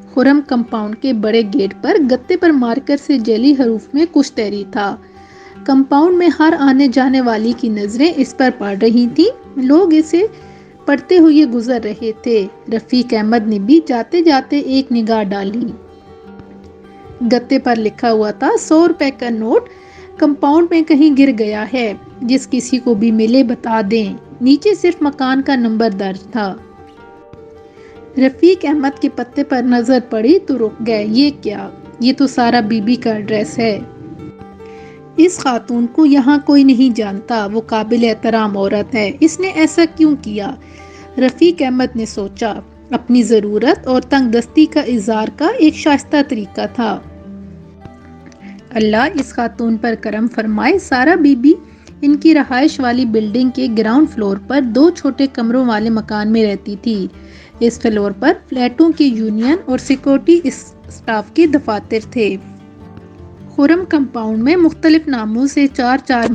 خرم compound کے بڑے get پر گتے پر marker سے جعلی حروف میں کچھ تحریر تھا۔ کمپاؤنڈ میں ہر آنے جانے والی کی نظریں اس پر پڑ رہی تھیں۔ لوگ اسے پڑھتے ہوئے گزر رہے تھے۔ رفیق احمد نے بھی جاتے جاتے ایک نگاہ ڈالی۔ گتے پر لکھا ہوا تھا 100 روپے کا نوٹ کمپاؤنڈ میں کہیں گر گیا ہے، جس کسی کو بھی ملے بتا دیں۔ نیچے صرف مکان کا نمبر درج تھا۔ رفیق احمد کے پتے پر نظر پڑی تو رک گئے۔ یہ کیا؟ یہ تو سارا بی بی کا ایڈریس ہے۔ اس خاتون کو یہاں کوئی نہیں جانتا، وہ قابل احترام عورت ہے، اس نے ایسا کیوں کیا؟ رفیق احمد نے سوچا۔ اپنی ضرورت اور تنگ دستی کا اظہار کا ایک شائستہ طریقہ تھا۔ اللہ اس خاتون پر کرم فرمائے۔ سارا بی بی ان کی رہائش والی بلڈنگ کے گراؤنڈ فلور پر 2 چھوٹے کمروں والے مکان میں رہتی تھی۔ اس فلور پر فلیٹوں کی یونین اور سیکورٹی اسٹاف کے دفاتر تھے۔ خرم کمپاؤنڈ میں مختلف ناموں سے 4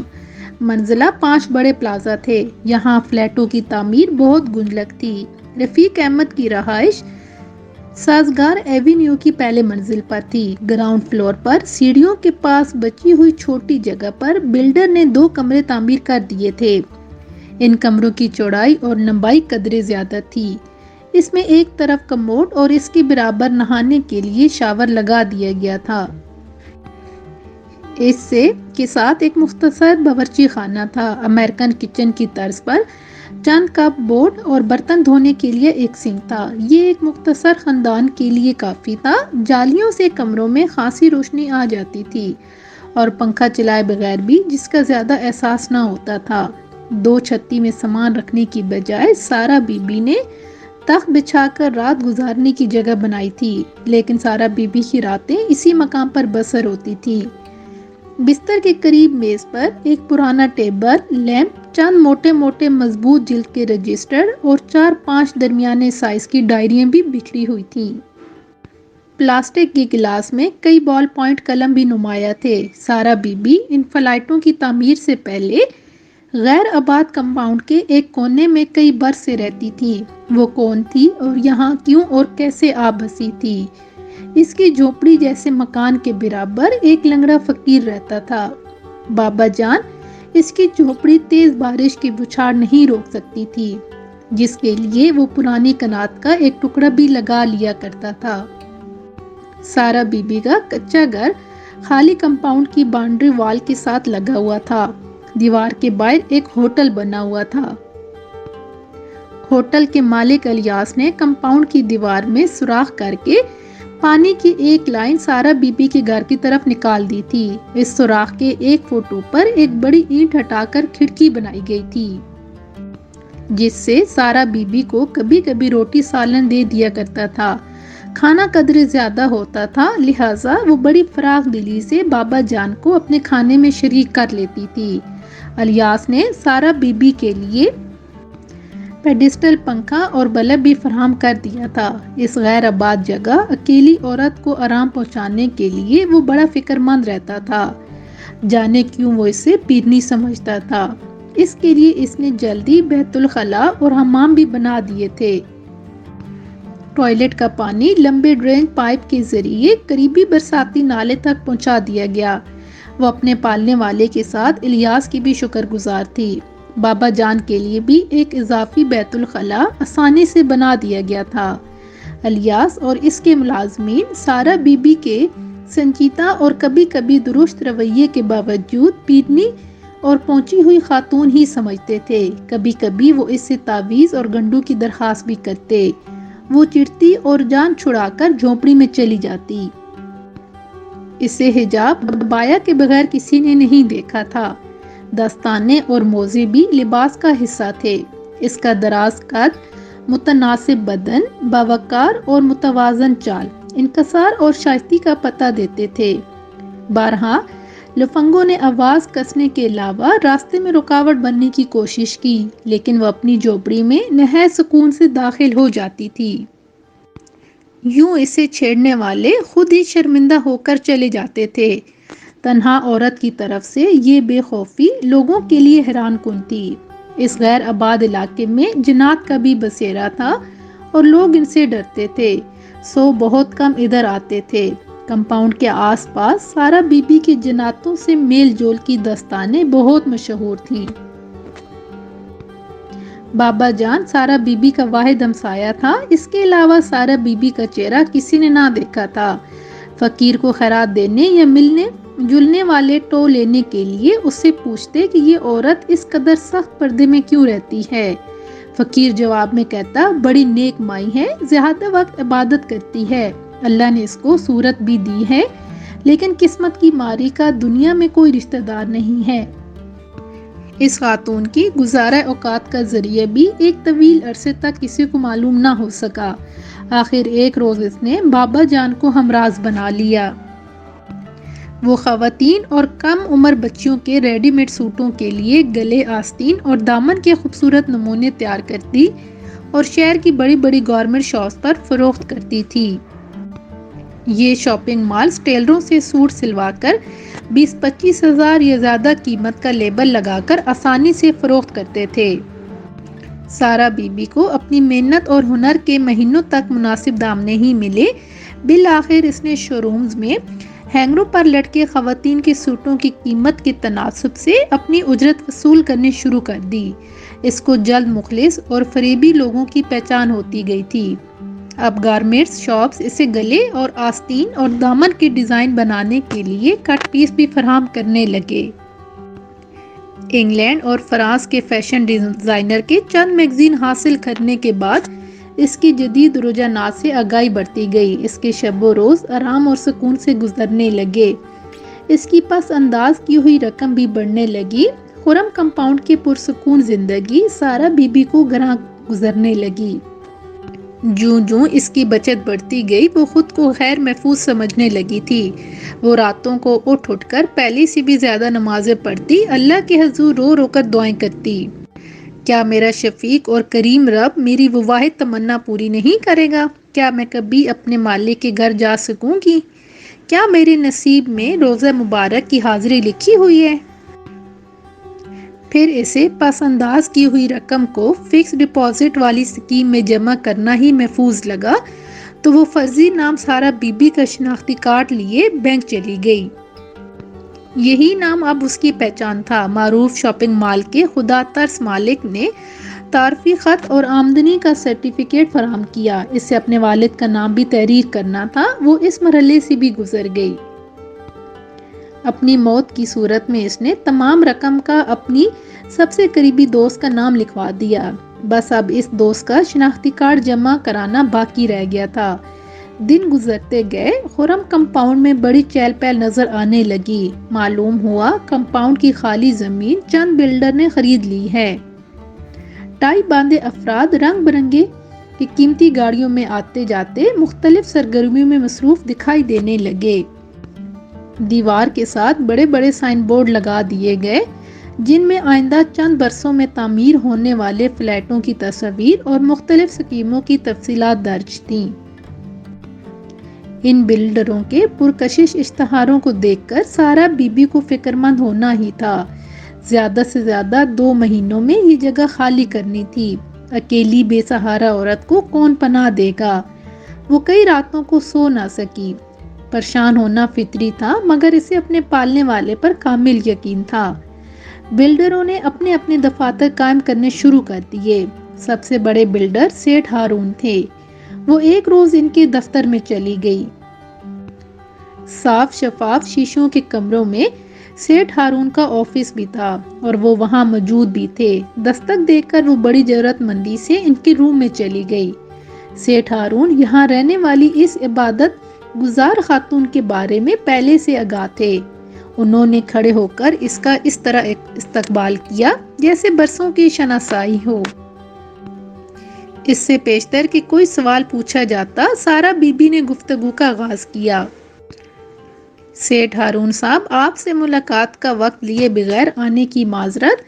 منزلہ 5 بڑے پلازا تھے۔ یہاں فلیٹوں کی تعمیر بہت گنجلک تھی۔ رفیق احمد کی رہائش سازگار ایوینیو کی پہلے منزل پر تھی۔ گراؤنڈ فلور پر سیڑھیوں کے پاس بچی ہوئی چھوٹی جگہ پر بلڈر نے 2 کمرے تعمیر کر دیے تھے۔ ان کمروں کی چوڑائی اور لمبائی قدرے زیادہ تھی۔ اس میں ایک طرف کموڈ اور اس کے برابر نہانے کے لیے شاور لگا دیا گیا تھا۔ اس کے ساتھ ایک مختصر باورچی خانہ تھا۔ امریکن کچن کی طرز پر چند کپ بورڈ اور برتن دھونے کے لیے ایک سنک تھا۔ یہ ایک مختصر خاندان کے لیے کافی تھا۔ جالیوں سے کمروں میں خاصی روشنی آ جاتی تھی اور پنکھا چلائے بغیر بھی جس کا زیادہ احساس نہ ہوتا تھا۔ 2 چھتی میں سامان رکھنے کی بجائے سارا بی بی نے تخت بچھا کر رات گزارنے کی جگہ بنائی تھی، لیکن سارا بی بی کی راتیں اسی مقام پر بسر ہوتی تھیں۔ بستر کے قریب میز پر ایک پرانا ٹیبل لیمپ، چند موٹے موٹے مضبوط جلد کے رجسٹر اور 4-5 درمیانے سائز کی ڈائریاں بھی بکھری ہوئی تھیں۔ پلاسٹک کے گلاس میں کئی بال پوائنٹ قلم بھی نمایاں تھے۔ سارا بی بی ان فلائٹوں کی تعمیر سے پہلے غیر آباد کمپاؤنڈ کے ایک کونے میں کئی برس سے رہتی تھی۔ وہ کون تھی اور یہاں کیوں اور کیسے آ بسی تھی؟ اس کی جھونپڑی جیسے مکان کے برابر ایک لنگڑا فقیر رہتا تھا۔ بابا جان اس کی جھونپڑی تیز بارش کی بچھاڑ نہیں روک سکتی تھی، جس کے لیے وہ پرانی کنات کا ایک ٹکڑا بھی لگا لیا کرتا تھا۔ سارا بی بی کا کچا گھر خالی کمپاؤنڈ کی باؤنڈری وال کے ساتھ لگا ہوا تھا۔ دیوار کے باہر ایک ہوٹل بنا ہوا تھا۔ ہوٹل کے مالک الیاس نے کمپاؤنڈ کی دیوار میں سوراخ کر کے پانی کی ایک لائن سارا بی بی کے گھر کی طرف نکال دی تھی۔ اس سوراخ کے 1 فٹ اوپر ایک بڑی اینٹ ہٹا کر کھڑکی بنائی گئی تھی، جس سے سارا بی بی کو کبھی کبھی روٹی سالن دے دیا کرتا تھا۔ کھانا قدرے زیادہ ہوتا تھا، لہٰذا وہ بڑی فراخ دلی سے بابا جان کو اپنے کھانے میں شریک کر لیتی تھی۔ الیاس نے سارا بی بی کے لیے پیڈسٹل پنکھا اور بلب بھی فراہم کر دیا تھا۔ اس غیر آباد جگہ اکیلی عورت کو آرام پہنچانے کے لیے وہ بڑا فکر مند رہتا تھا۔ جانے کیوں وہ اسے پیرنی سمجھتا تھا۔ اس کے لیے اس نے جلدی بیت الخلاء اور حمام بھی بنا دیے تھے۔ ٹوائلٹ کا پانی لمبے ڈرین پائپ کے ذریعے قریبی برساتی نالے تک پہنچا دیا گیا۔ وہ اپنے پالنے والے کے ساتھ الیاس کی بھی شکر گزار تھی۔ بابا جان کے لیے بھی ایک اضافی بیت الخلاء آسانی سے بنا دیا گیا تھا۔ الیاس اور اس کے ملازمین سارا بی بی کے سنجیدہ اور کبھی کبھی درست رویے کے باوجود پیرنی اور پہنچی ہوئی خاتون ہی سمجھتے تھے۔ کبھی کبھی وہ اس سے تعویذ اور گنڈوں کی درخواست بھی کرتے۔ وہ چڑھتی اور جان چھڑا کر جھونپڑی میں چلی جاتی۔ اسے حجاب بایا کے بغیر کسی نے نہیں دیکھا تھا۔ دستانے اور موزے بھی لباس کا حصہ تھے۔ اس کا دراز قد، متناسب بدن، باوقار اور متوازن چال انکسار اور شائستگی کا پتہ دیتے تھے۔ بارہا لفنگوں نے آواز کسنے کے علاوہ راستے میں رکاوٹ بننے کی کوشش کی، لیکن وہ اپنی جھونپڑی میں نہایت سکون سے داخل ہو جاتی تھی۔ یوں اسے چھیڑنے والے خود ہی شرمندہ ہو کر چلے جاتے تھے۔ تنہا عورت کی طرف سے یہ بے خوفی لوگوں کے لیے حیران کن تھی۔ اس غیر آباد علاقے میں جنات کا بھی بسیرا تھا اور لوگ ان سے ڈرتے تھے۔ سو بہت کم ادھر آتے تھے۔ کمپاؤنڈ کے آس پاس سارا بی بی کی جناتوں سے میل جول کی داستانیں بہت مشہور تھیں۔ بابا جان سارا بی بی کا واحد ہمسایہ تھا، اس کے علاوہ سارا بی بی کا چہرہ کسی نے نہ دیکھا تھا۔ فقیر کو خیرات دینے یا ملنے جلنے والے ٹو لینے کے لیے اس سے پوچھتے کہ یہ عورت اس قدر سخت پردے میں کیوں رہتی ہے۔ فقیر جواب میں کہتا، بڑی نیک مائی ہے، زیادہ وقت عبادت کرتی ہے، اللہ نے اس کو صورت بھی دی ہے، لیکن قسمت کی ماری کا دنیا میں کوئی رشتہ دار نہیں ہے۔ اس خاتون کی گزارہ اوقات کا ذریعہ بھی ایک طویل عرصے تک کسی کو معلوم نہ ہو سکا۔ آخر ایک روز اس نے بابا جان کو ہمراز بنا لیا۔ وہ خواتین اور کم عمر بچیوں کے ریڈی میڈ سوٹوں کے لیے گلے، آستین اور دامن کے خوبصورت نمونے تیار کرتی اور شہر کی بڑی بڑی گورنمنٹ شاپس پر فروخت کرتی تھی۔ یہ شاپنگ مالز ٹیلروں سے سوٹ سلوا کر 20-25 ہزار یا زیادہ قیمت کا لیبل لگا کر آسانی سے فروخت کرتے تھے۔ سارا بی بی کو اپنی محنت اور ہنر کے مہینوں تک مناسب دام نہیں ملے۔ بالآخر اس نے شورومز میں ہینگروں پر لٹکے خواتین کے سوٹوں کی قیمت کے تناسب سے اپنی اجرت وصول کرنے شروع کر دی۔ اس کو جلد مخلص اور فریبی لوگوں کی پہچان ہوتی گئی تھی۔ اب گارمنٹس شاپس اسے گلے اور آستین اور دامن کے ڈیزائن بنانے کے لیے کٹ پیس بھی فراہم کرنے لگے۔ انگلینڈ اور فرانس کے فیشن ڈیزائنر کے چند میگزین حاصل کرنے کے بعد اس کی جدید رجحانات سے آگاہی بڑھتی گئی۔ اس کے شب و روز آرام اور سکون سے گزرنے لگے۔ اس کی پس انداز کی ہوئی رقم بھی بڑھنے لگی۔ خرم کمپاؤنڈ کی پرسکون زندگی سارا بی بی کو گراں گزرنے لگی۔ جوں جوں اس کی بچت بڑھتی گئی وہ خود کو غیر محفوظ سمجھنے لگی تھی۔ وہ راتوں کو اٹھ کر پہلے سے بھی زیادہ نمازیں پڑھتی، اللہ کے حضور رو رو کر دعائیں کرتی۔ کیا میرا شفیق اور کریم رب میری وہ واحد تمنا پوری نہیں کرے گا؟ کیا میں کبھی اپنے مالک کے گھر جا سکوں گی؟ کیا میرے نصیب میں روزہ مبارک کی حاضری لکھی ہوئی ہے؟ پھر اسے پس انداز کی ہوئی رقم کو فکس ڈپازٹ والی سکیم میں جمع کرنا ہی محفوظ لگا تو وہ فرضی نام سارا بی بی کا شناختی کارڈ لیے بینک چلی گئی۔ یہی نام اب اس کی پہچان تھا۔ معروف شاپنگ مال کے خدا ترس مالک نے تعارفی خط اور آمدنی کا سرٹیفکیٹ فراہم کیا۔ اس سے اپنے والد کا نام بھی تحریر کرنا تھا۔ وہ اس مرحلے سے بھی گزر گئی۔ اپنی موت کی صورت میں اس نے تمام رقم کا اپنی سب سے قریبی دوست کا نام لکھوا دیا۔ بس اب اس دوست کا شناختی کارڈ جمع کرانا باقی رہ گیا تھا۔ دن گزرتے گئے، خرم کمپاؤنڈ میں بڑی چہل پہل نظر آنے لگی۔ معلوم ہوا کمپاؤنڈ کی خالی زمین چند بلڈر نے خرید لی ہے۔ ٹائی باندھے افراد رنگ برنگے کی قیمتی گاڑیوں میں آتے جاتے مختلف سرگرمیوں میں مصروف دکھائی دینے لگے۔ دیوار کے ساتھ بڑے بڑے سائن بورڈ لگا دیے گئے جن میں آئندہ چند برسوں میں تعمیر ہونے والے فلیٹوں کی تصاویر اور مختلف اسکیموں کی تفصیلات درج تھیں۔ ان بلڈروں کے پرکشش اشتہاروں کو دیکھ کر سارا بی بی کو فکر مند ہونا ہی تھا۔ زیادہ سے زیادہ 2 مہینوں میں یہ جگہ خالی کرنی تھی۔ اکیلی بے سہارا عورت کو کون پناہ دے گا؟ وہ کئی راتوں کو سو نہ سکی۔ پریشان ہونا فطری تھا مگر اسے اپنے پالنے والے پر کامل یقین تھا۔ بلڈروں نے اپنے اپنے دفاتر قائم کرنے شروع کر دیے۔ سب سے بڑے بلڈر سیٹھ ہارون تھے۔ وہ ایک روز ان کے دفتر میں چلی گئی۔ صاف شفاف شیشوں کے کمروں میں سیٹھ ہارون کا آفس بھی تھا اور وہ وہاں موجود بھی تھے۔ دستک دیکھ کر وہ بڑی جرأت مندی سے ان کے روم میں چلی گئی۔ سیٹھ ہارون یہاں رہنے والی اس عبادت گزار خاتون کے بارے میں پہلے سے آگاہ تھے۔ انہوں نے کھڑے ہو کر اس کا اس طرح استقبال کیا جیسے برسوں کی شناسائی ہو۔ اس سے پیشتر کہ کوئی سوال پوچھا جاتا، سارا بی بی نے گفتگو کا آغاز کیا۔ سیٹھ ہارون صاحب، آپ سے ملاقات کا وقت لیے بغیر آنے کی معذرت۔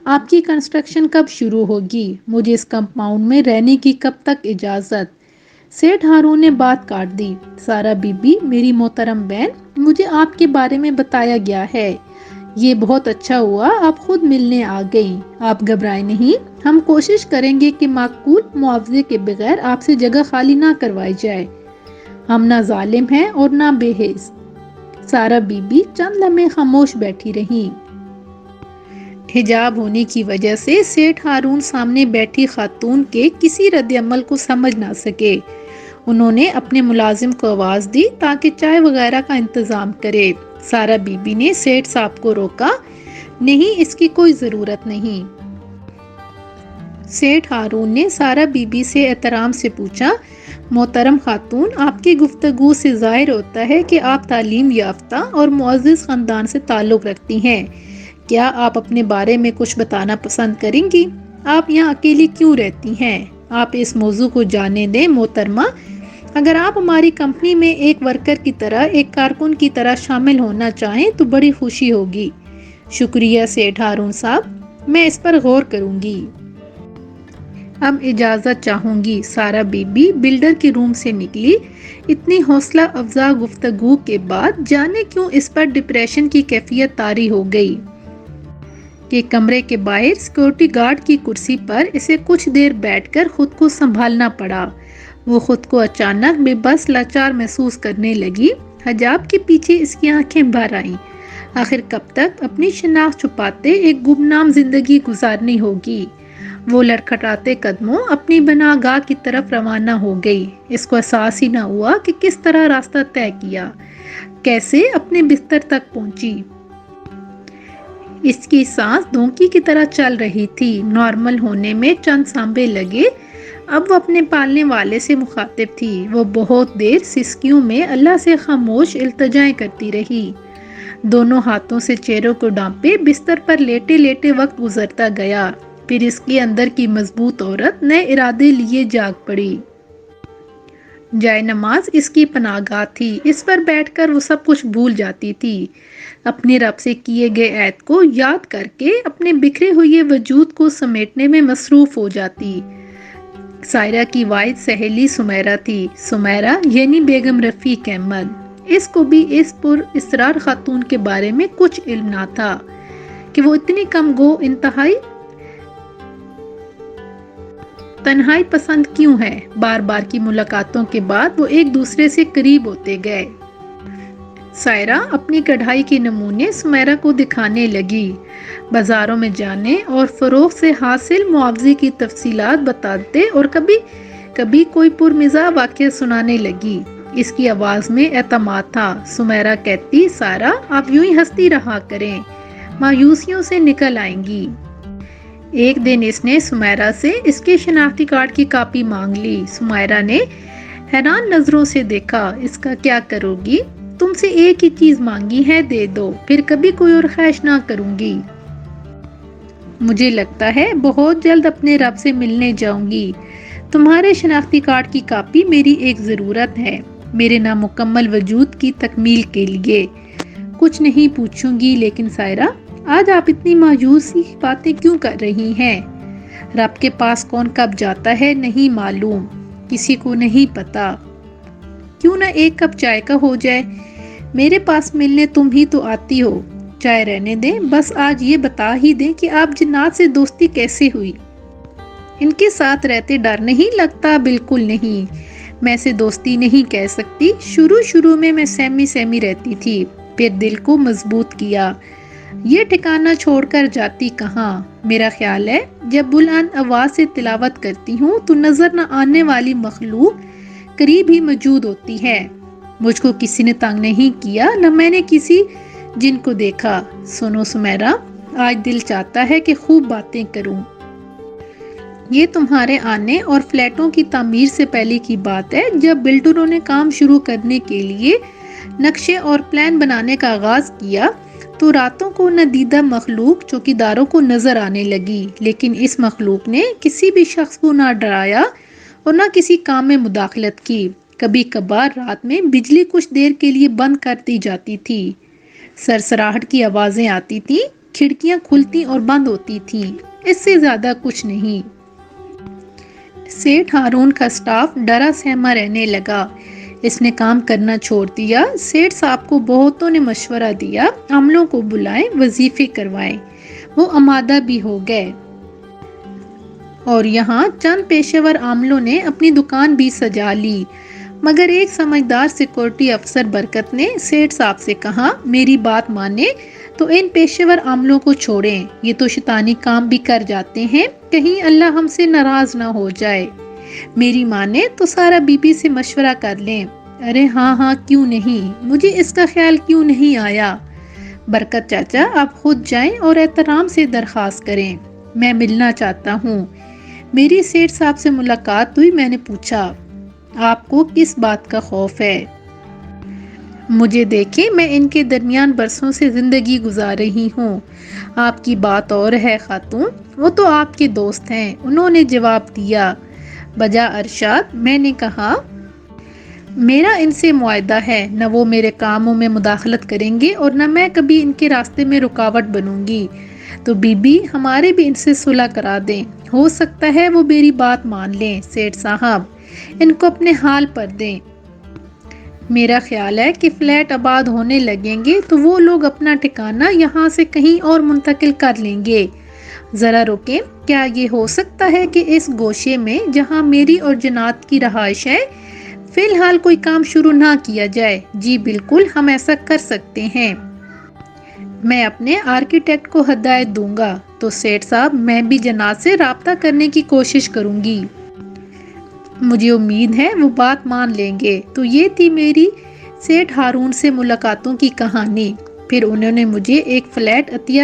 آپ کی کنسٹرکشن کب شروع ہوگی؟ مجھے اس کمپاؤنڈ میں رہنے کی کب تک اجازت؟ سیٹھ ہارون نے بات کاٹ دی۔ سارا بی بی، میری محترم بہن، مجھے آپ کے بارے میں بتایا گیا ہے۔ یہ بہت اچھا ہوا آپ خود ملنے آ گئیں۔ آپ گھبرائیں نہیں، ہم کوشش کریں گے کہ معقول معاوضے کے بغیر آپ سے جگہ خالی نہ کروائی جائے۔ ہم نہ ظالم ہیں اور نہ بے حس۔ سارا بی بی چند لمحے خاموش بیٹھی رہی۔ حجاب ہونے کی وجہ سے سیٹھ ہارون سامنے بیٹھی خاتون کے کسی رد عمل کو سمجھ نہ سکے۔ انہوں نے اپنے ملازم کو آواز دی تاکہ چائے وغیرہ کا انتظام کرے۔ سارا بی بی نے سیٹھ صاحب کو روکا، نہیں، اس کی کوئی ضرورت نہیں۔ سیٹھ ہارون نے سارا بی بی سے احترام سے پوچھا، محترم خاتون، آپ کی گفتگو سے ظاہر ہوتا ہے کہ آپ تعلیم یافتہ اور معزز خاندان سے تعلق رکھتی ہیں۔ کیا آپ اپنے بارے میں کچھ بتانا پسند کریں گی؟ آپ یہاں اکیلی کیوں رہتی ہیں؟ آپ اس موضوع کو جاننے دیں محترمہ۔ اگر آپ ہماری کمپنی میں ایک ورکر کی طرح، ایک کارکن کی طرح شامل ہونا چاہیں تو بڑی خوشی ہوگی۔ شکریہ سیٹھ ہارون صاحب، میں اس پر غور کروں گی۔ اب اجازت چاہوں گی۔ سارا بی بی بلڈر کے روم سے نکلی۔ اتنی حوصلہ افزا گفتگو کے بعد جانے کیوں اس پر ڈپریشن کی کیفیت طاری ہو گئی کہ کمرے کے باہر سیکورٹی گارڈ کی کرسی پر اسے کچھ دیر بیٹھ کر خود کو سنبھالنا پڑا۔ وہ خود کو اچانک بے بس لاچار محسوس کرنے لگی۔ حجاب کے پیچھے اس کی آنکھیں بھر آئیں۔ آخر کب تک اپنی شناخت چھپاتے ایک گمنام زندگی گزارنی ہوگی؟ وہ لڑکھڑاتے قدموں اپنی بنا گاہ کی طرف روانہ ہو گئی۔ اس کو احساس ہی نہ ہوا کہ کس طرح راستہ طے کیا، کیسے اپنے بستر تک پہنچی۔ اس کی سانس دھونکی کی طرح چل رہی تھی۔ نارمل ہونے میں چند سانبے لگے۔ اب وہ اپنے پالنے والے سے مخاطب تھی۔ وہ بہت دیر سسکیوں میں اللہ سے خاموش التجائیں کرتی رہی۔ دونوں ہاتھوں سے چہروں کو ڈانپے بستر پر لیٹے لیٹے وقت گزرتا گیا۔ پھر اس کے اندر کی مضبوط عورت نئے ارادے لیے جاگ پڑی۔ جائے نماز اس کی پناہ گاہ تھی۔ اس پر بیٹھ کر وہ سب کچھ بھول جاتی تھی۔ اپنے رب سے کیے گئے عہد کو یاد کر کے اپنے بکھرے ہوئے وجود کو سمیٹنے میں مصروف ہو جاتی۔ سائرہ کی واحد سہیلی سمیرہ تھی۔ سمیرہ یعنی بیگم رفیق احمد۔ اس کو بھی اس پر اسرار خاتون کے بارے میں کچھ علم نہ تھا کہ وہ اتنی کم گو انتہائی تنہائی پسند کیوں ہے۔ بار بار کی ملاقاتوں کے بعد وہ ایک دوسرے سے قریب ہوتے گئے۔ سائرہ اپنی کڑھائی کے نمونے سمیرہ کو دکھانے لگی، بازاروں میں جانے اور فروخت سے حاصل معاوضے کی تفصیلات بتاتے اور کبھی کبھی کوئی پرمزاح واقعہ سنانے لگی۔ اس کی آواز میں اعتماد تھا۔ سمیرہ کہتی، سارہ آپ یوں ہی ہنستی رہا کریں، مایوسیوں سے نکل آئیں گی۔ ایک دن اس نے سمیرہ سے اس کے شناختی کارڈ کی کاپی مانگ لی۔ سمیرہ نے حیران نظروں سے دیکھا، اس کا کیا کرو گی؟ تم سے ایک ہی چیز مانگی ہے، دے دو، پھر کبھی کوئی اور خواہش نہ کروں گی۔ مجھے لگتا ہے بہت جلد اپنے رب سے ملنے جاؤں گی۔ تمہارے شناختی کارڈ کی کاپی میری ایک ضرورت ہے، میرے نامکمل وجود کی تکمیل کے لیے۔ کچھ نہیں پوچھوں گی، لیکن سائرہ آج آپ اتنی مایوسی باتیں کیوں کر رہی ہیں؟ رب کے پاس کون کب جاتا ہے نہیں معلوم، کسی کو نہیں پتا۔ کیوں نہ ایک کپ چائے کا ہو جائے؟ میرے پاس ملنے تم ہی تو آتی ہو۔ چائے رہنے دیں، بس آج یہ بتا ہی دیں کہ آپ جنات سے دوستی کیسے ہوئی؟ ان کے ساتھ رہتے ڈر نہیں لگتا؟ بالکل نہیں، میں سے دوستی نہیں کہہ سکتی۔ شروع میں سہمی سہمی رہتی تھی، پھر دل کو مضبوط کیا۔ یہ ٹھکانہ چھوڑ کر جاتی کہاں؟ میرا خیال ہے جب بلند آواز سے تلاوت کرتی ہوں تو نظر نہ آنے والی مخلوق قریب ہی موجود ہوتی ہے۔ مجھ کو کسی نے تنگ نہیں کیا، نہ میں نے کسی جن کو دیکھا۔ سنو سمیرہ، آج دل چاہتا ہے کہ خوب باتیں کروں۔ یہ تمہارے آنے اور فلیٹوں کی تعمیر سے پہلے کی بات ہے، جب بلڈروں نے کام شروع کرنے کے لیے نقشے اور پلان بنانے کا آغاز کیا تو راتوں کو ندیدہ مخلوق چوکیداروں کو نظر آنے لگی، لیکن اس مخلوق نے کسی بھی شخص کو نہ ڈرایا اور نہ کسی کام میں مداخلت کی۔ کبھی کبھار رات میں بجلی کچھ دیر کے لیے بند کر دی جاتی تھی، سرسراہٹ کی آوازیں آتی تھیں، کھڑکیاں کھلتی اور بند ہوتی تھیں، اس سے زیادہ کچھ نہیں۔ سیٹھ ہارون کا سٹاف ڈرا سہما رہنے لگا۔ اس نے کام کرنا چھوڑ دیا۔ سیٹھ صاحب کو بہتوں نے مشورہ دیا، عملوں کو بلائیں، وظیفے کروائیں۔ وہ آمادہ بھی ہو گئے اور یہاں چند پیشہ ور عاملوں نے اپنی دکان بھی سجا لی۔ مگر ایک سمجھدار سیکورٹی افسر برکت نے سیٹھ صاحب سے کہا، میری بات مانیں تو ان پیشور عملوں کو چھوڑیں، یہ تو شیطانی کام بھی کر جاتے ہیں، کہیں اللہ ہم سے ناراض نہ ہو جائے۔ میری مانیں تو سارا بی بی سے مشورہ کر لیں۔ ارے ہاں ہاں کیوں نہیں، مجھے اس کا خیال کیوں نہیں آیا۔ برکت چاچا آپ خود جائیں اور احترام سے درخواست کریں، میں ملنا چاہتا ہوں۔ میری سیٹھ صاحب سے ملاقات ہوئی، میں نے پوچھا، آپ کو کس بات کا خوف ہے؟ مجھے دیکھیں میں ان کے درمیان برسوں سے زندگی گزار رہی ہوں۔ آپ کی بات اور ہے خاتون، وہ تو آپ کے دوست ہیں، انہوں نے جواب دیا۔ بجا ارشاد میں نے کہا، میرا ان سے معاہدہ ہے، نہ وہ میرے کاموں میں مداخلت کریں گے اور نہ میں کبھی ان کے راستے میں رکاوٹ بنوں گی۔ تو بی بی ہمارے بھی ان سے صلح کرا دیں، ہو سکتا ہے وہ میری بات مان لیں۔ سیٹھ صاحب ان کو اپنے حال پر دیں۔ میرا خیال ہے کہ فلیٹ آباد ہونے لگیں گے تو وہ لوگ اپنا ٹھکانہ یہاں سے کہیں اور منتقل کر لیں گے۔ ذرا رکیں، کیا یہ ہو سکتا ہے کہ اس گوشے میں جہاں میری اور جنات کی رہائش ہے فی الحال کوئی کام شروع نہ کیا جائے؟ جی بالکل، ہم ایسا کر سکتے ہیں، میں اپنے آرکیٹیکٹ کو ہدایت دوں گا۔ تو سیٹھ صاحب میں بھی جنات سے رابطہ کرنے کی کوشش کروں گی، مجھے امید ہے وہ بات مان لیں گے۔ تو یہ تھی میری سیٹھ ہارون سے ملاقاتوں کی کہانی۔ پھر انہوں نے مجھے ایک فلیٹ عطیہ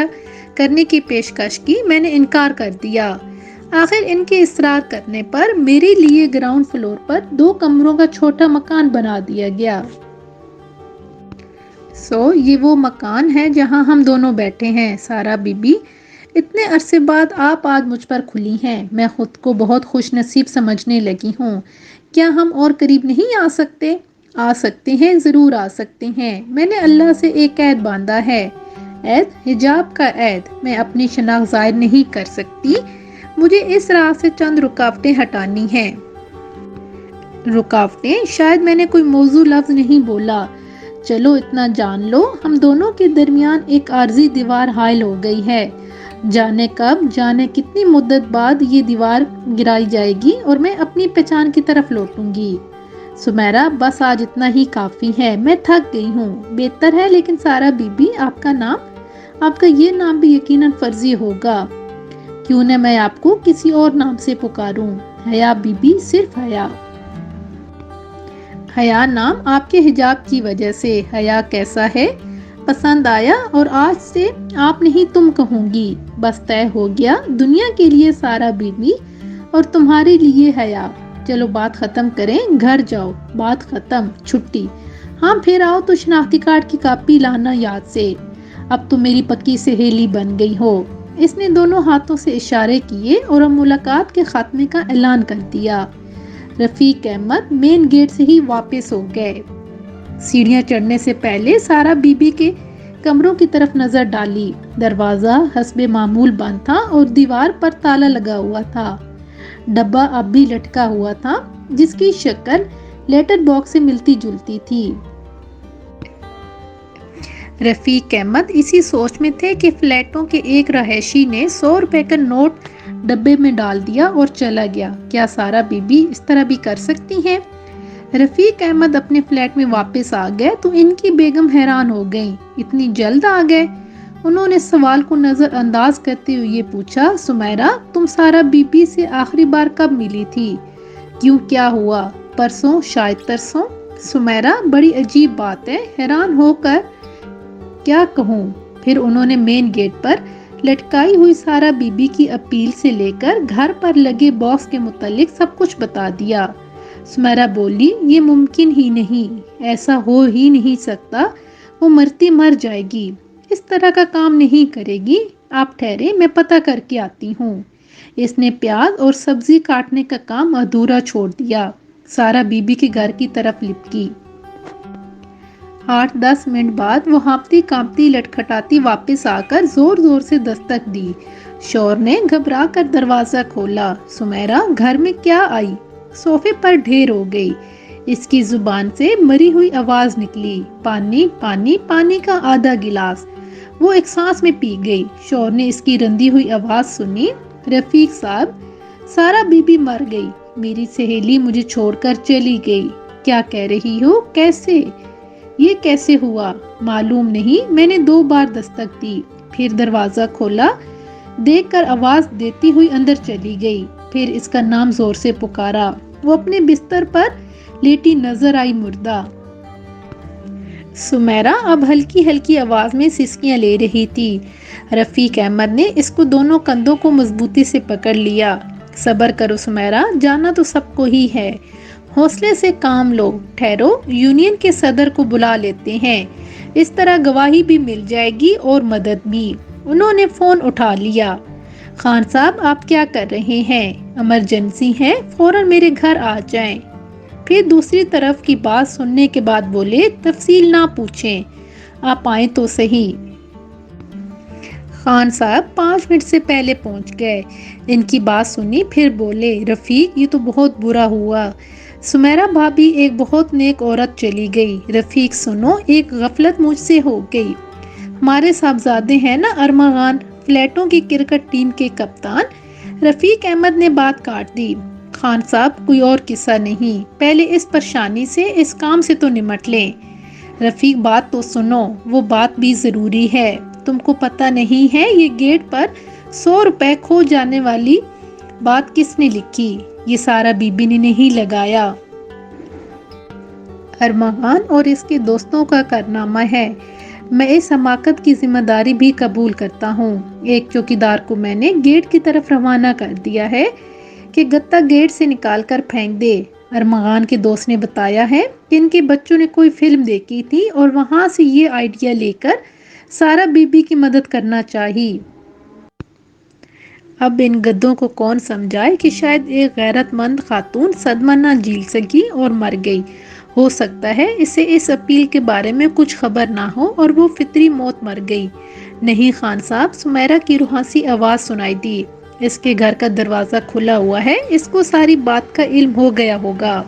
کرنے کی پیشکش کی، میں نے انکار کر دیا۔ آخر ان کے اصرار کرنے پر میرے لیے گراؤنڈ فلور پر 2 کمروں کا چھوٹا مکان بنا دیا گیا۔ یہ وہ مکان ہے جہاں ہم دونوں بیٹھے ہیں۔ سارا بی بی، اتنے عرصے بعد آپ آج مجھ پر کھلی ہیں، میں خود کو بہت خوش نصیب سمجھنے لگی ہوں۔ کیا ہم اور قریب نہیں آ سکتے؟ آ سکتے ہیں، ضرور آ سکتے ہیں۔ میں نے اللہ سے ایک عہد باندھا ہے، عہد حجاب کا عہد، میں اپنی شناخت ظاہر نہیں کر سکتی، مجھے اس راہ سے چند رکاوٹیں ہٹانی ہیں۔ رکاوٹیں؟ شاید میں نے کوئی موضوع لفظ نہیں بولا۔ چلو اتنا جان لو، ہم دونوں کے درمیان ایک عارضی دیوار حائل ہو گئی ہے۔ جانے کب، جانے کتنی مدت بعد یہ دیوار گرائی جائے گی اور میں اپنی پہچان کی طرف لوٹوں گی۔ سمیرہ بس آج اتنا ہی کافی ہے، میں تھک گئی ہوں۔ بہتر ہے، لیکن سارا بی بی آپ کا نام، آپ کا یہ نام بھی یقیناً فرضی ہوگا۔ کیوں نہ میں آپ کو کسی اور نام سے پکاروں؟ حیا بی بی، صرف حیا۔ حیا نام آپ کے حجاب کی وجہ سے۔ حیا کیسا ہے؟ پسند آیا؟ اور آج سے آپ نہیں تم کہوں گی، بس طے ہو گیا، دنیا کے لیے سارا بی بی اور تمہارے لیے حیا۔ چلو بات ختم کریں، گھر جاؤ، بات ختم، چھٹی۔ ہاں پھر آؤ تو شناختی کارڈ کی کاپی لانا یاد سے، اب تو میری پکی سہیلی بن گئی ہو۔ اس نے دونوں ہاتھوں سے اشارے کیے اور اب ملاقات کے خاتمے کا اعلان کر دیا۔ رفیق احمد مین گیٹ سے ہی واپس ہو گئے۔ سیڑھیاں چڑھنے سے پہلے سارا بی بی کے کمروں کی طرف نظر ڈالی۔ دروازہ حسب معمول بند تھا اور دیوار پر تالا لگا ہوا تھا۔ ڈبہ اب بھی لٹکا ہوا تھا، جس کی شکل لیٹر باکس سے ملتی جلتی تھی۔ رفیق احمد اسی سوچ میں تھے کہ فلیٹوں کے ایک رہائشی نے 100 روپے کا نوٹ ڈبے میں ڈال دیا اور چلا گیا۔ کیا سارا بی بی اس طرح بھی کر سکتی ہیں؟ رفیق احمد اپنے فلیٹ میں واپس آ گئے تو ان کی بیگم حیران ہو گئیں۔ اتنی جلد آ گئے؟ انہوں نے سوال کو نظر انداز کرتے ہوئے یہ پوچھا، سمیرہ تم سارا بی بی سے آخری بار کب ملی تھی؟ کیوں، کیا ہوا؟ پرسوں، شاید ترسوں۔ سمیرہ بڑی عجیب بات ہے، حیران ہو کر کیا کہوں۔ پھر انہوں نے مین گیٹ پر لٹکائی ہوئی سارا بی بی کی اپیل سے لے کر گھر پر لگے باکس کے متعلق سب کچھ بتا دیا۔ سمیرہ بولی، یہ ممکن ہی نہیں، ایسا ہو ہی نہیں سکتا، وہ مرتی مر جائے گی، اس طرح کا کام نہیں کرے گی، آپ ٹھہرے میں پتہ کر کے آتی ہوں۔ اس نے پیاز اور سبزی کاٹنے کا کام ادھورا چھوڑ دیا، سارا بی بی کے گھر کی طرف لپکی۔ 8-10 منٹ بعد وہ ہانپتی کانپتی لٹکھٹاتی واپس آ کر زور زور سے دستک دی۔ شوہر نے گھبرا کر دروازہ کھولا۔ سمیرہ گھر میں کیا آئی؟ صوفے پر ڈھیر ہو گئی۔ اس کی زبان سے مری ہوئی آواز نکلی، پانی پانی پانی کا آدھا گلاس۔ وہ ایک سانس میں پی گئی۔ شوہر نے اس کی رندی ہوئی آواز سنی، رفیق صاحب، سارا بی بی مر گئی، میری سہیلی مجھے چھوڑ کر چلی گئی۔ کیا کہہ رہی ہو؟ کیسے؟ یہ کیسے ہوا؟ معلوم نہیں، میں نے 2 بار دستک دی، پھر دروازہ کھولا، دیکھ کر آواز دیتی ہوئی اندر چلی گئی، پھر اس کا نام زور سے پکارا۔ وہ اپنے بستر پر لیٹی نظر آئی، مردہ۔ سمیرا اب ہلکی ہلکی آواز میں سسکیاں لے رہی تھی۔ رفیق احمد نے اس کو دونوں کندھوں کو مضبوطی سے پکڑ لیا۔ صبر کرو سمیرا، جانا تو سب کو ہی ہے، حوصلے سے کام لو، ٹھہرو، یونین کے صدر کو بلا لیتے ہیں، اس طرح گواہی بھی مل جائے گی اور مدد بھی۔ انہوں نے فون اٹھا لیا۔ خان صاحب آپ کیا کر رہے ہیں؟ ایمرجنسی ہے، فوراً میرے گھر آ جائیں۔ پھر دوسری طرف کی بات سننے کے بعد بولے، تفصیل نہ پوچھیں، آپ آئیں تو صحیح۔ خان صاحب 5 منٹ سے پہلے پہنچ گئے۔ ان کی بات سنی، پھر بولے، رفیق یہ تو بہت برا ہوا، سمیرا بھابھی ایک بہت نیک عورت چلی گئی۔ رفیق سنو، ایک غفلت مجھ سے ہو گئی، ہمارے صاحبزادے ہیں نا ارمغان، فلیٹوں کی کرکٹ ٹیم کے کپتان۔ رفیق احمد نے بات کاٹ دی۔ خان صاحب کوئی اور قصہ نہیں، پہلے اس پریشانی سے، اس کام سے تو نمٹ لیں۔ رفیق بات تو سنو، وہ بات بھی ضروری ہے، تم کو پتہ نہیں ہے یہ گیٹ پر 100 روپے کھو جانے والی بات کس نے لکھی؟ یہ سارا بی بی نے نہیں لگایا، ارمغان اور اس کے دوستوں کا کارنامہ ہے۔ میں اس حماقت کی ذمہ داری بھی قبول کرتا ہوں۔ ایک چوکیدار کو میں نے گیٹ کی طرف روانہ کر دیا ہے کہ گتا گیٹ سے نکال کر پھینک دے۔ ارمغان کے دوست نے بتایا ہے کہ ان کے بچوں نے کوئی فلم دیکھی تھی اور وہاں سے یہ آئیڈیا لے کر سارا بی بی کی مدد کرنا چاہی۔ اب ان گدوں کو کون سمجھائے کہ شاید ایک غیرت مند خاتون صدمہ نہ جھیل سکی اور مر گئی، ہو سکتا ہے اسے اس اپیل کے بارے میں کچھ خبر نہ ہو اور وہ فطری موت مر گئی۔ نہیں خان صاحب، سمیرا کی روحانسی آواز سنائی دی، اس کے گھر کا دروازہ کھلا ہوا ہے، اس کو ساری بات کا علم ہو گیا ہوگا۔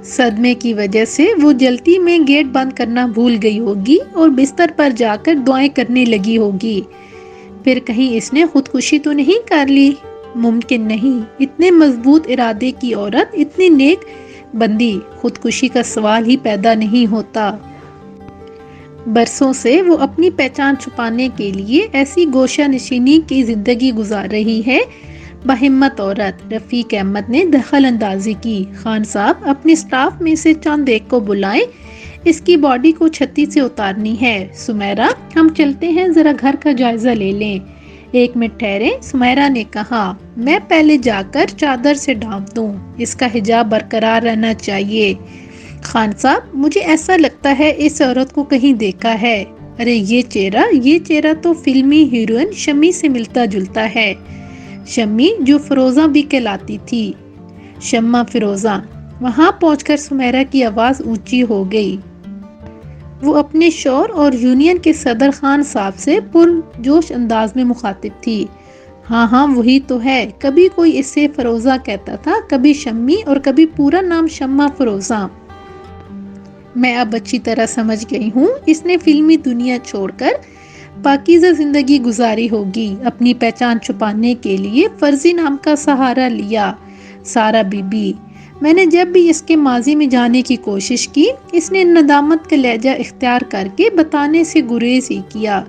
صدمے کی وجہ سے وہ جلتی میں گیٹ بند کرنا بھول گئی ہوگی اور بستر پر جا کر دعائیں کرنے لگی ہوگی۔ پھر کہیں اس نے خودکشی تو نہیں کر لی؟ ممکن نہیں، اتنے مضبوط ارادے کی عورت، اتنی نیک بندی، خودکشی کا سوال ہی پیدا نہیں ہوتا۔ برسوں سے وہ اپنی پہچان چھپانے کے لیے ایسی گوشہ نشینی کی زندگی گزار رہی ہے۔ باہمت عورت۔ رفیق احمد نے دخل اندازی کی۔ خان صاحب اپنے سٹاف میں سے چند ایک کو بلائیں، اس کی باڈی کو چھتی سے اتارنی ہے۔ سمیرا ہم چلتے ہیں، ذرا گھر کا جائزہ لے لیں۔ 1 منٹ ٹھہریں، سمیرا نے کہا، میں پہلے جا کر چادر سے ڈھانپ دوں، اس کا حجاب برقرار رہنا چاہیے۔ خان صاحب مجھے ایسا لگتا ہے اس عورت کو کہیں دیکھا ہے۔ ارے یہ چہرہ تو فلمی ہیروئن شمی سے ملتا جلتا ہے، شمی جو فروزہ بھی کہلاتی تھی، شمع فروزہ۔ وہاں پہنچ کر سمیرا کی آواز اونچی ہو گئی۔ وہ اپنے شوہر اور یونین کے صدر خان صاحب سے پرجوش انداز میں مخاطب تھی۔ ہاں ہاں وہی تو ہے، کبھی کوئی اسے فروزہ کہتا تھا، کبھی شمی اور کبھی پورا نام شمع فروزہ۔ میں اب اچھی طرح سمجھ گئی ہوں، اس نے فلمی دنیا چھوڑ کر پاکیزہ زندگی گزاری ہوگی، اپنی پہچان چھپانے کے لیے فرضی نام کا سہارا لیا، سارا بی بی۔ میں نے جب بھی اس کے ماضی میں جانے کی کوشش کی، اس نے ندامت کا لہجہ اختیار کر کے بتانے سے گریز ہی کیا۔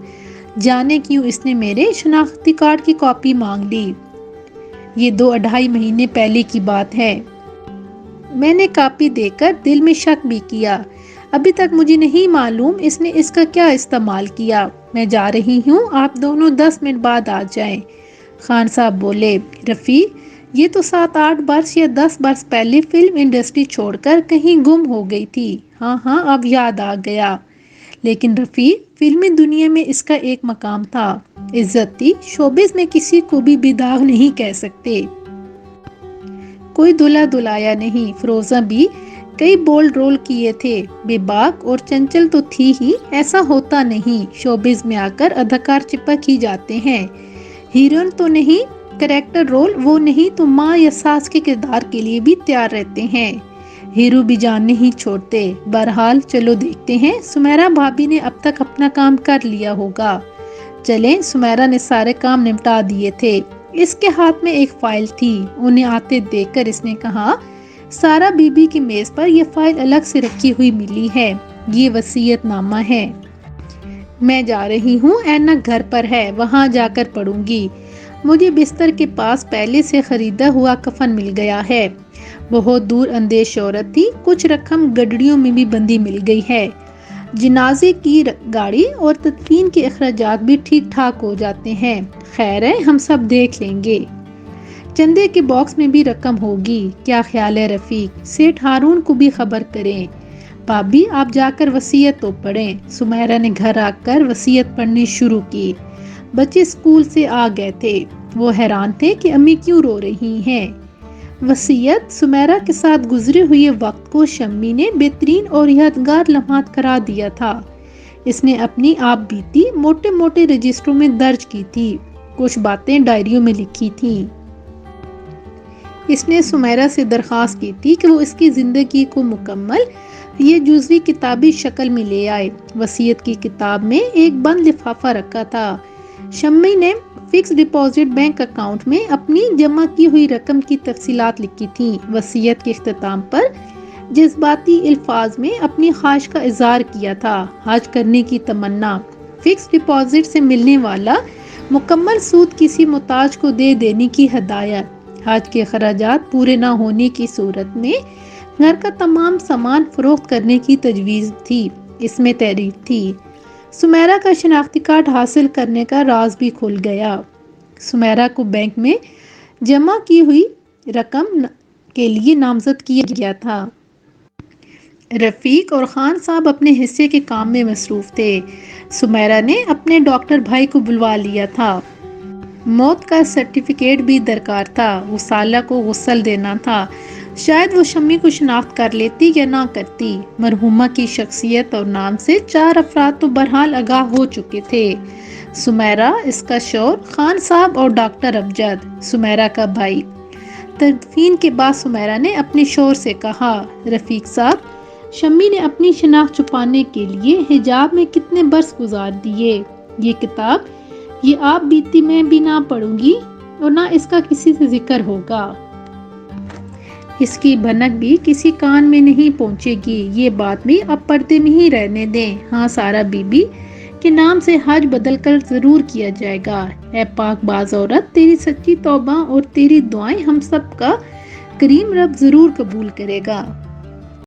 جانے کیوں اس نے میرے شناختی کارڈ کی کاپی مانگ لی۔ یہ 2-2.5 مہینے پہلے کی بات ہے۔ میں نے کاپی دیکھ کر دل میں شک بھی کیا، ابھی تک مجھے نہیں معلوم اس نے اس کا کیا استعمال کیا۔ میں جا رہی ہوں، آپ دونوں 10 منٹ بعد آ جائیں۔ خان صاحب بولے، رفیق یہ تو 7-8 برس یا 10 برس پہلے فلم انڈسٹری چھوڑ کر کہیں گم ہو گئی تھی۔ ہاں اب یاد آ گیا، لیکن رفیق فلمی دنیا میں اس کا ایک مقام تھا، عزت تھی، شوبز میں کسی کو بھی داغ نہیں کہہ سکتے۔ کوئی دلہا دلایا نہیں، فروزہ بھی کئی بولڈ رول کیے تھے، بے باک اور چنچل تو تھی ہی، ایسا ہوتا نہیں، شوبز میں آ کر اداکار چپک ہی جاتے ہیں، ہیروئن تو نہیں، کریکٹر رول وہ نہیں تو ماں یا ساس کے کردار کے لیے بھی تیار رہتے ہیں، ہیرو بھی جان نہیں چھوڑتے۔ بہرحال چلو دیکھتے ہیں، سمیرا بھابھی نے اب تک اپنا کام کر لیا ہوگا، چلیں۔ سمیرا نے سارے کام نمٹا دیے تھے، اس کے ہاتھ میں ایک فائل تھی، انہیں آتے دیکھ کر اس نے کہا، سارا بی بی کی میز پر یہ فائل الگ سے رکھی ہوئی ملی ہے۔ یہ وصیت نامہ ہے۔ میں جا رہی ہوں، اینا گھر پر ہے، وہاں جا کر پڑھوں گی۔ مجھے بستر کے پاس پہلے سے خریدا ہوا کفن مل گیا ہے۔ بہت دور اندیش عورت تھی، کچھ رقم گڈڑیوں میں بھی بندی مل گئی ہے۔ جنازے کی گاڑی اور تدفین کے اخراجات بھی ٹھیک ٹھاک ہو جاتے ہیں۔ خیر ہے، ہم سب دیکھ لیں گے۔ چندے کے باکس میں بھی رقم ہوگی۔ کیا خیال ہے رفیق؟ سیٹھ ہارون کو بھی خبر کریں۔ بھابھی آپ جا کر وصیت تو پڑھیں۔ سمیرہ نے گھر آ کر وصیت پڑھنی شروع کی۔ بچے اسکول سے آ گئے تھے۔ وہ حیران تھے کہ امی کیوں رو رہی ہیں۔ وصیت سمیرہ کے ساتھ گزرے ہوئے وقت کو شمی نے بہترین اور یادگار لمحات قرار دیا تھا۔ اس نے اپنی آپ بیتی موٹے موٹے رجسٹروں میں درج کی تھی، کچھ باتیں ڈائریوں میں لکھی تھیں۔ اس نے سمیرہ سے درخواست کی تھی کہ وہ اس کی زندگی کو مکمل یہ جزوی کتابی شکل میں لے آئے۔ وصیت کی کتاب میں ایک بند لفافہ رکھا تھا۔ شمی نے فکس ڈپازٹ بینک اکاؤنٹ میں اپنی جمع کی ہوئی رقم کی تفصیلات لکھی تھیں۔ وصیت کے اختتام پر جذباتی الفاظ میں اپنی خواہش کا اظہار کیا تھا، حج کرنے کی تمنا، فکس ڈپازٹ سے ملنے والا مکمل سود کسی محتاج کو دے دینے کی ہدایت، حج کے اخراجات پورے نہ ہونے کی صورت میں گھر کا تمام سامان فروخت کرنے کی تجویز تھی۔ اس میں تحریر تھی۔ سمیرہ کا شناختی کارڈ حاصل کرنے کا راز بھی کھل گیا۔ سمیرہ کو بینک میں جمع کی ہوئی رقم کے لیے نامزد کیا گیا تھا۔ رفیق اور خان صاحب اپنے حصے کے کام میں مصروف تھے۔ سمیرہ نے اپنے ڈاکٹر بھائی کو بلوا لیا تھا۔ موت کا سرٹیفکیٹ بھی درکار تھا۔ وہ سالہ کو غسل دینا تھا۔ شاید وہ شمی کو شناخت کر لیتی یا نہ کرتی۔ مرحومہ کی شخصیت اور نام سے 4 افراد تو بہرحال آگاہ ہو چکے تھے: سمیرہ، اس کا شوہر خان صاحب اور ڈاکٹر امجد، سمیرہ کا بھائی۔ تدفین کے بعد سمیرہ نے اپنے شوہر سے کہا: رفیق صاحب، شمی نے اپنی شناخت چھپانے کے لیے حجاب میں کتنے برس گزار دیے۔ یہ کتاب یہ آپ بیتی میں بھی نہ پڑھوں گی اور نہ اس کا کسی سے ذکر ہوگا۔ اس کی بھنک بھی کسی کان میں نہیں پہنچے گی۔ یہ بات بھی اب پردے میں ہی رہنے دیں۔ ہاں، سارا بی بی کے نام سے حج بدل کر ضرور کیا جائے گا۔ اے پاک باز عورت، تیری سچی توبہ اور تیری دعائیں ہم سب کا کریم رب ضرور قبول کرے گا۔